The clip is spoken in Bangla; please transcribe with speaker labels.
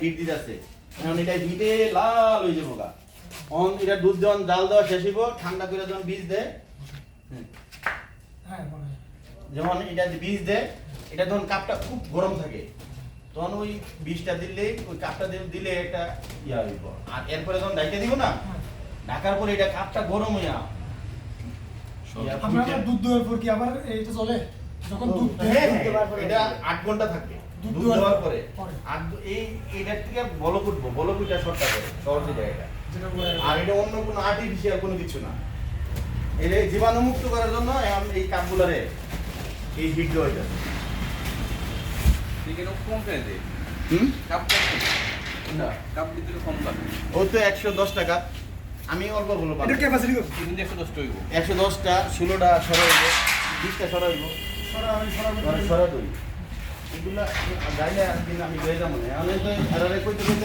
Speaker 1: হিট দিতে আছে এখন এটা হিটে লাল হয়ে যাবো গা অন এটা দুধ যখন জাল দেওয়া শেষ হইব ঠান্ডা করে যখন বীজ দেয় যখন এটা বীজ দেয় এটা যখন কাপটা খুব গরম থাকে তখন ওই বীজটা দিলে ওই কাপটা দিলে একটা ইয়া হইব আর এরপরে যখন ঢাকা দিব না ঢাকার পরে এটা কাপটা গরম হইয়া
Speaker 2: আপনারা দুধ দেওয়ার পর কি আবার এটা চলে যখন দুধ
Speaker 1: এটা 8 ঘন্টা থাকবে দুধ দেওয়ার পরে আর এই এটার থেকে বলক উঠবো বলক উঠা শর্টটা করে সহজে জায়গা আর এটা অন্য কোনো আর্টিফিশিয়াল কোনো কিছু না এটা জীবাণু মুক্ত করার জন্য এই কাপগুলোরে এই হিট দেওয়া যায়
Speaker 3: ঠিক আছে কম করে দে কাপ
Speaker 1: না
Speaker 3: কাপ দিতে কম লাগে
Speaker 1: ও তো 110 টাকা আমি অল্প বলবো
Speaker 2: এটা ক্যাপাসিটি কত
Speaker 3: কিন্তু 110 টাকা হইব
Speaker 1: 110টা 16টা সরা হইব 20টা সরা হইব সরা দুই এগুলা গাইলে একদিন আমি গয়ে যাবো না আমি তো এরারে কইতে